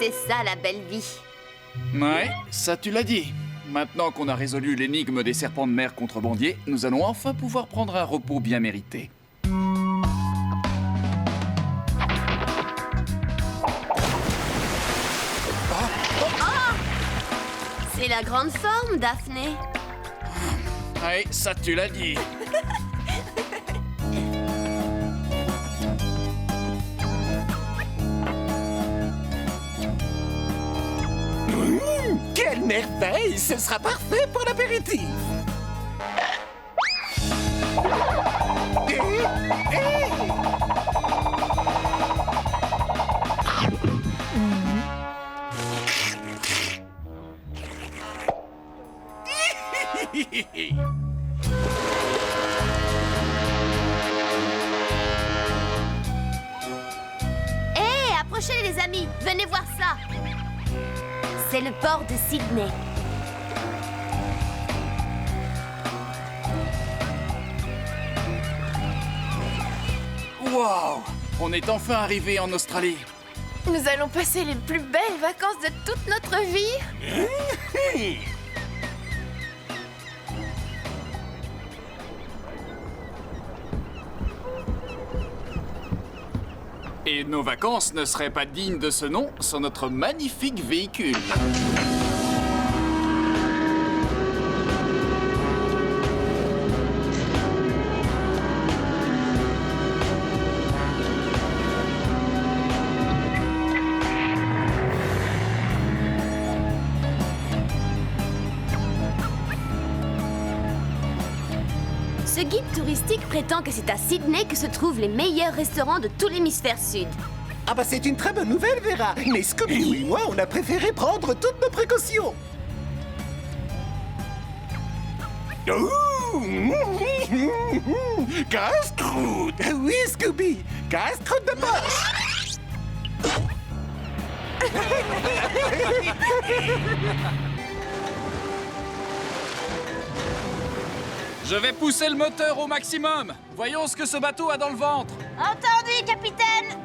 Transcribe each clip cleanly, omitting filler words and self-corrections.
C'est ça la belle vie. Ouais, ça tu l'as dit. Maintenant qu'on a résolu l'énigme des serpents de mer contrebandiers, nous allons enfin pouvoir prendre un repos bien mérité. C'est la grande forme, Daphné. Ouais, ça tu l'as dit. Quelle merveille! Ce sera parfait pour l'apéritif! Hé, approchez les amis, venez voir ça. C'est le port de Sydney. Waouh! On est enfin arrivé en Australie. Nous allons passer les plus belles vacances de toute notre vie. Et nos vacances ne seraient pas dignes de ce nom sans notre magnifique véhicule. Ce guide touristique prétend que c'est à Sydney que se trouvent les meilleurs restaurants de tout l'hémisphère sud. Ah bah c'est une très bonne nouvelle, Vera! Mais Scooby-Doo et moi, on a préféré prendre toutes nos précautions! Casse-croûte! Oui, Scooby! Casse-croûte de poche! Je vais pousser le moteur au maximum. Voyons ce que ce bateau a dans le ventre. Entendu, capitaine!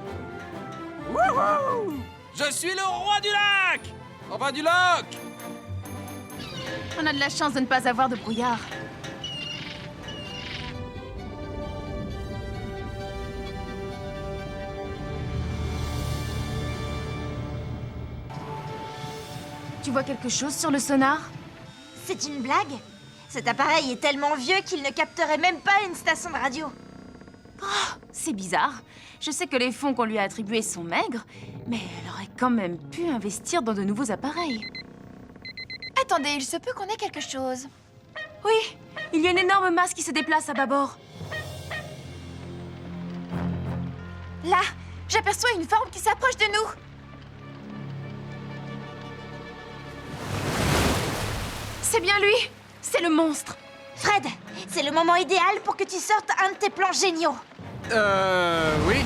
Wouhou! Je suis le roi du lac! Enfin du lac! On a de la chance de ne pas avoir de brouillard. Tu vois quelque chose sur le sonar? C'est une blague? Cet appareil est tellement vieux qu'il ne capterait même pas une station de radio. C'est bizarre. Je sais que les fonds qu'on lui a attribués sont maigres, mais elle aurait quand même pu investir dans de nouveaux appareils. Attendez, il se peut qu'on ait quelque chose. Oui, il y a une énorme masse qui se déplace à bâbord. Là, j'aperçois une forme qui s'approche de nous. C'est bien lui. C'est le monstre. Fred, c'est le moment idéal pour que tu sortes un de tes plans géniaux. Oui.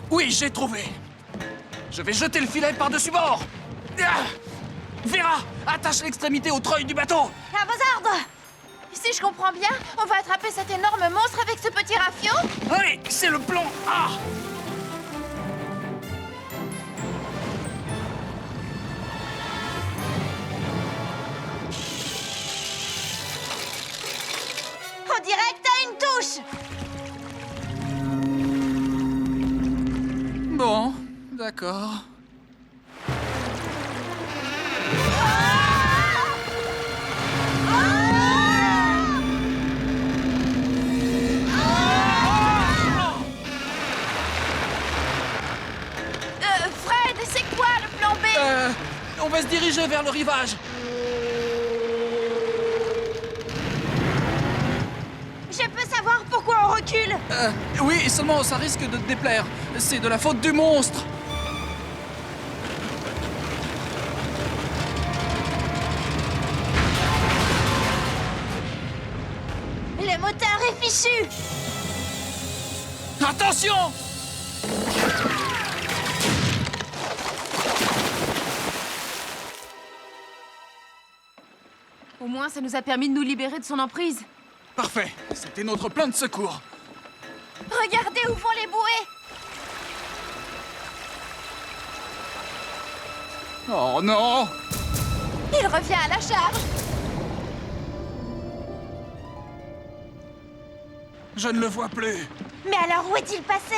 Oui, j'ai trouvé. Je vais jeter le filet par-dessus bord. Ah! Vera, attache l'extrémité au treuil du bateau. À vos ordres! Si je comprends bien, on va attraper cet énorme monstre avec ce petit rafiot? Oui, c'est le plan A. On dirait que t'as une touche! Bon, d'accord. Fred, c'est quoi le plan B? On va se diriger vers le rivage. Je peux savoir pourquoi on recule? Oui, seulement ça risque de te déplaire. C'est de la faute du monstre. Le moteur est fichu! Attention! Au moins, ça nous a permis de nous libérer de son emprise. Parfait, c'était notre plan de secours. Regardez où vont les bouées! Oh non! Il revient à la charge. Je ne le vois plus. Mais alors, où est-il passé?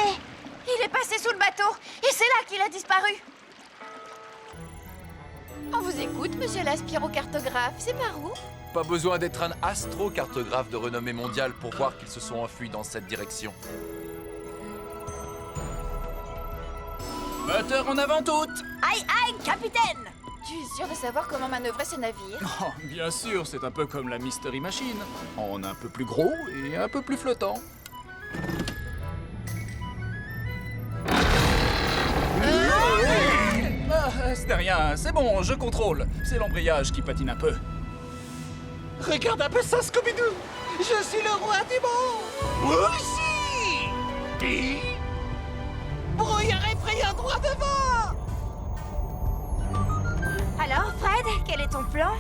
Il est passé sous le bateau et c'est là qu'il a disparu. On vous écoute, monsieur l'aspirocartographe. C'est par où? Pas besoin d'être un astrocartographe de renommée mondiale pour voir qu'ils se sont enfuis dans cette direction. Moteur en avant toutes! Aïe, aïe, capitaine! Tu es sûr de savoir comment manœuvrer ce navire? Oh, bien sûr, c'est un peu comme la Mystery Machine. En un peu plus gros et un peu plus flottant. Ah, c'était rien, c'est bon, je contrôle. C'est l'embrayage qui patine un peu. Regarde un peu ça, Scooby-Doo! Je suis le roi du monde! Moi aussi! Brouillard effrayant droit devant! Alors, Fred, quel est ton plan?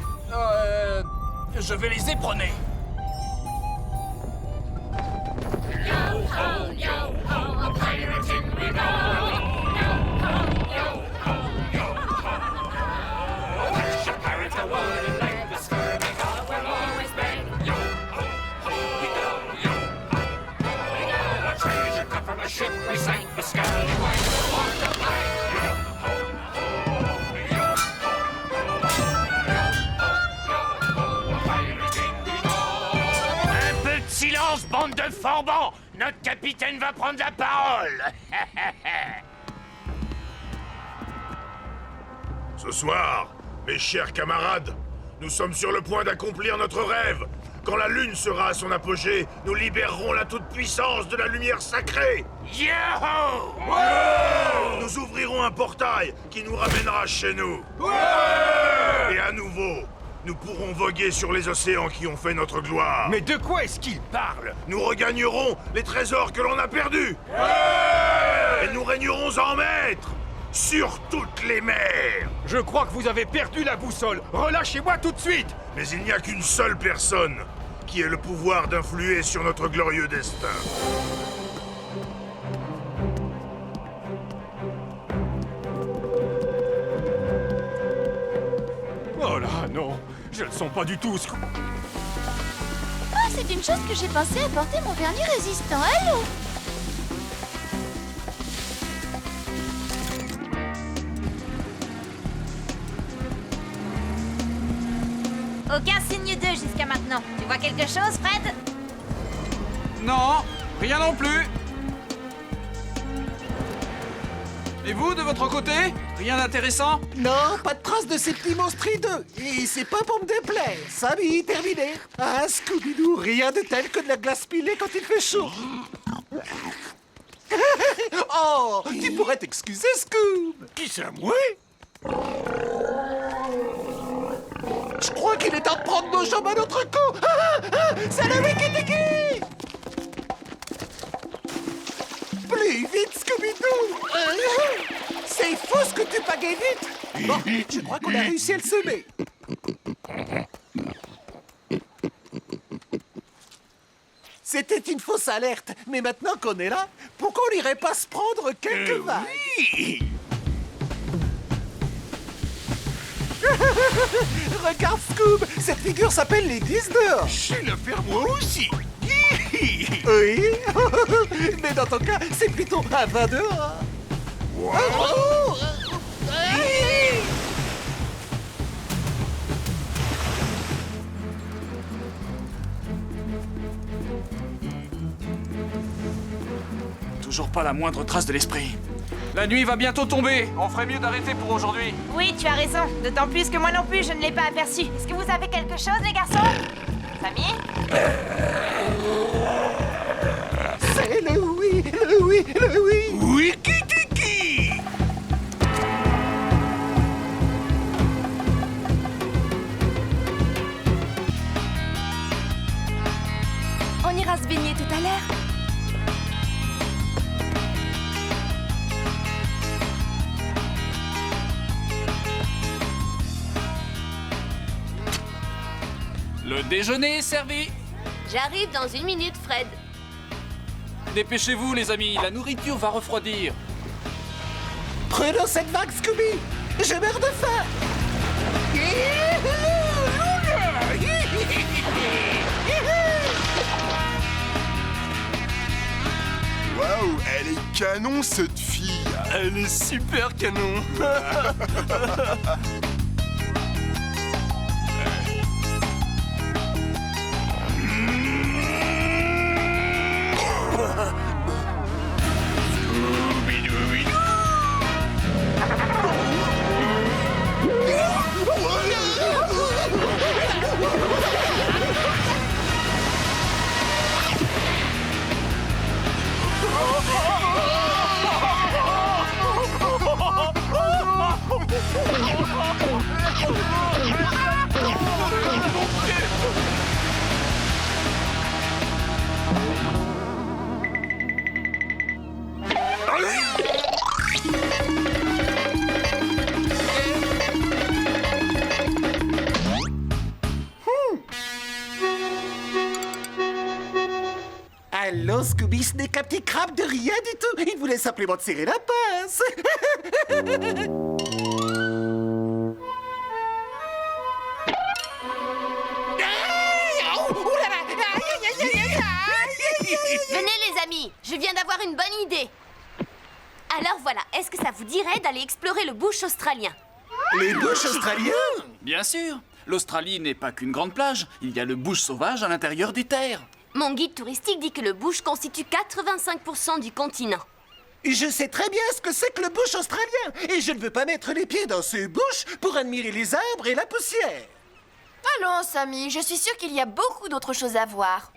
Je vais les éperonner. Un peu de silence, bande de forbans! Notre capitaine va prendre la parole! Ce soir, mes chers camarades, nous sommes sur le point d'accomplir notre rêve. Quand la lune sera à son apogée, nous libérerons la toute-puissance de la lumière sacrée. Yo! Nous ouvrirons un portail qui nous ramènera chez nous. Et à nouveau, nous pourrons voguer sur les océans qui ont fait notre gloire. Mais de quoi est-ce qu'il parle? Nous regagnerons les trésors que l'on a perdus. Et nous régnerons en maîtres sur toutes les mers. Je crois que vous avez perdu la boussole. Relâchez-moi tout de suite! Mais il n'y a qu'une seule personne qui ait le pouvoir d'influer sur notre glorieux destin. Oh là, non! Je ne sens pas du tout ce... Ah, c'est une chose que j'ai pensé apporter mon vernis résistant à l'eau. Aucun signe d'eux jusqu'à maintenant. Tu vois quelque chose, Fred? Non, rien non plus. Et vous, de votre côté? Rien d'intéressant? Non, pas de trace de ces petits monstres hideux. Et c'est pas pour me déplaire. Samy, terminé. Ah, Scooby-Doo, rien de tel que de la glace pilée quand il fait chaud. Oh, tu pourrais t'excuser, Scoob. Qui c'est, moi? Je crois qu'il est temps de prendre nos jambes à notre cou. C'est le Wiki-Tiki. Plus vite, Scooby-Doo. C'est fou ce que tu pagaies vite. Bon, je crois qu'on a réussi à le semer. C'était une fausse alerte, mais maintenant qu'on est là, pourquoi on n'irait pas se prendre quelques vagues? Oui. Regarde, Scoob, cette figure s'appelle les 10 dehors. Je sais le faire moi aussi. Oui, mais dans ton cas, c'est plutôt un 20 dehors. Oh, Toujours pas la moindre trace de l'esprit. La nuit va bientôt tomber. On ferait mieux d'arrêter pour aujourd'hui. Oui, tu as raison. D'autant plus que moi non plus, je ne l'ai pas aperçu. Est-ce que vous avez quelque chose, les garçons? Famille? c'est le oui, le oui, le oui. Wiki-tiki. On ira se baigner tout à l'heure. Le déjeuner est servi. J'arrive dans 1 minute, Fred. Dépêchez-vous, les amis, la nourriture va refroidir. Prenons cette vague, Scooby. Je meurs de faim. Waouh, elle est canon cette fille. Elle est super canon. Allô, Scooby, ce n'est qu'un petit crabe de rien du tout. Il voulait simplement te serrer la pince. Venez les amis, je viens d'avoir une bonne idée. Alors voilà, est-ce que ça vous dirait d'aller explorer le bush australien? Les bushs australiens? Bien sûr. L'Australie n'est pas qu'une grande plage. Il y a le bush sauvage à l'intérieur des terres. Mon guide touristique dit que le bush constitue 85% du continent. Je sais très bien ce que c'est que le bush australien. Et je ne veux pas mettre les pieds dans ce bush pour admirer les arbres et la poussière. Allons, Sammy, je suis sûre qu'il y a beaucoup d'autres choses à voir.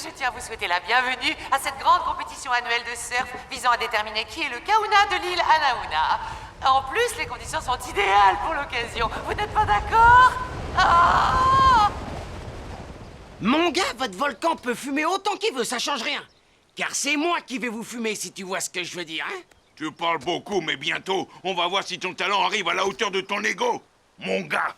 Je tiens à vous souhaiter la bienvenue à cette grande compétition annuelle de surf visant à déterminer qui est le Kahuna de l'île Anauna. En plus, les conditions sont idéales pour l'occasion. Vous n'êtes pas d'accord? Mon gars, votre volcan peut fumer autant qu'il veut, ça change rien. Car c'est moi qui vais vous fumer, si tu vois ce que je veux dire, hein? Tu parles beaucoup, mais bientôt, on va voir si ton talent arrive à la hauteur de ton ego. Mon gars.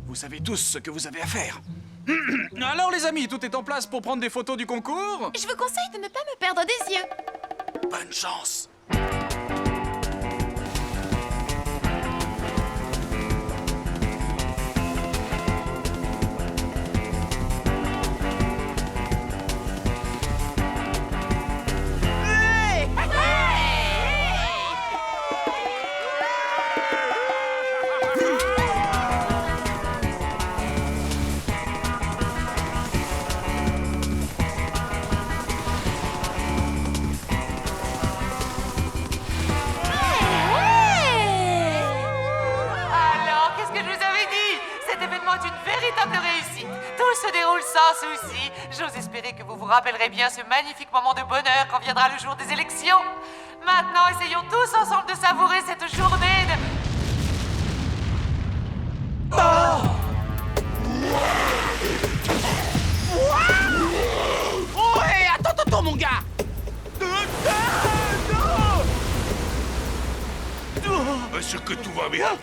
Vous savez tous ce que vous avez à faire. Alors les amis, tout est en place pour prendre des photos du concours? Je vous conseille de ne pas me perdre des yeux. Bonne chance. Tout se déroule sans souci. J'ose espérer que vous vous rappellerez bien ce magnifique moment de bonheur quand viendra le jour des élections. Maintenant, essayons tous ensemble de savourer cette journée de... Oh, hé, attends, mon gars! Est-ce que tout va bien?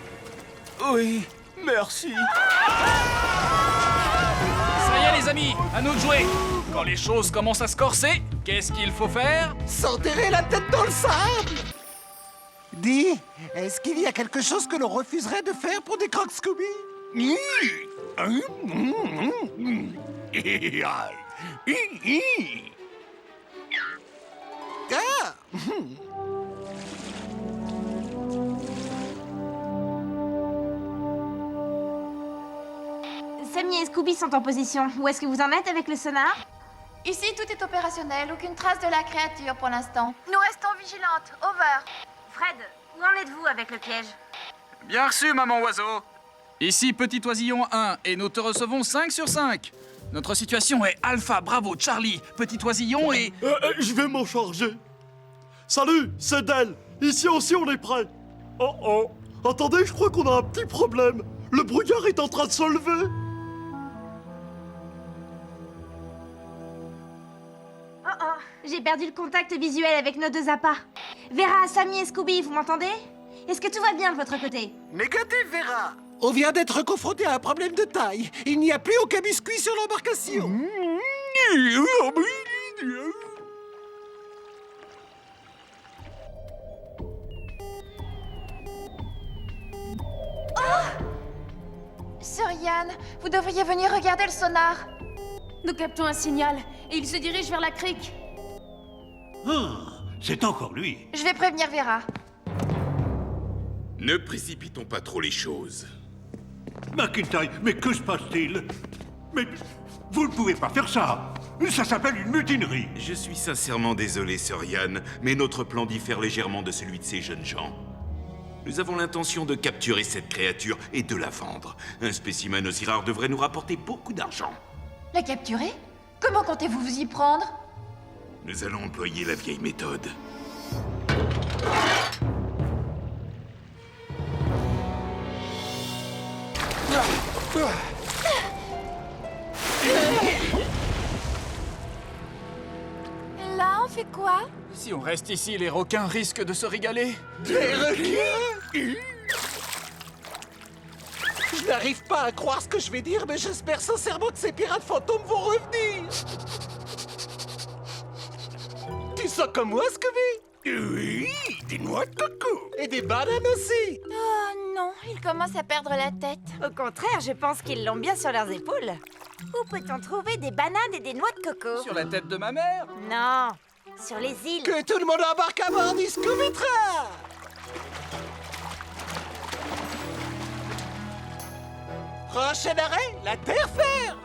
Oui, merci. Ça y est les amis, à nous de jouer. Quand les choses commencent à se corser, qu'est-ce qu'il faut faire? S'enterrer la tête dans le sable. Dis, est-ce qu'il y a quelque chose que l'on refuserait de faire pour des crocs Scooby? Ah. Sammy et Scooby sont en position. Où est-ce que vous en êtes avec le sonar? Ici, tout est opérationnel. Aucune trace de la créature pour l'instant. Nous restons vigilantes. Over. Fred, où en êtes-vous avec le piège? Bien reçu, maman oiseau. Ici Petit Oisillon 1, et nous te recevons 5 sur 5. Notre situation est Alpha, Bravo, Charlie, Petit Oisillon et... Je vais m'en charger. Salut, c'est Del. Ici aussi, on est prêt. Oh. Attendez, je crois qu'on a un petit problème. Le brouillard est en train de se lever. J'ai perdu le contact visuel avec nos deux appâts. Vera, Sammy et Scooby, vous m'entendez? Est-ce que tout va bien de votre côté? Négatif, Vera. On vient d'être confronté à un problème de taille. Il n'y a plus aucun biscuit sur l'embarcation. Sir Yann, vous devriez venir regarder le sonar. Nous captons un signal et il se dirige vers la crique. C'est encore lui. Je vais prévenir Vera. Ne précipitons pas trop les choses. McIntyre, mais que se passe-t-il? Mais vous ne pouvez pas faire ça. Ça s'appelle une mutinerie. Je suis sincèrement désolé, Sir Yann, mais notre plan diffère légèrement de celui de ces jeunes gens. Nous avons l'intention de capturer cette créature et de la vendre. Un spécimen aussi rare devrait nous rapporter beaucoup d'argent. La capturer? Comment comptez-vous vous y prendre? Nous allons employer la vieille méthode. Là, on fait quoi? Si on reste ici, les requins risquent de se régaler. Des requins? Je n'arrive pas à croire ce que je vais dire, mais j'espère sincèrement que ces pirates fantômes vont revenir. Tu sens comme moi, Scooby? Oui, des noix de coco. Et des bananes aussi. Oh non, il commence à perdre la tête. Au contraire, je pense qu'ils l'ont bien sur leurs épaules. Où peut-on trouver des bananes et des noix de coco? Sur la tête de ma mère? Non, sur les îles. Que tout le monde embarque à bord du Scooby-Tra. Prochain arrêt, la terre ferme.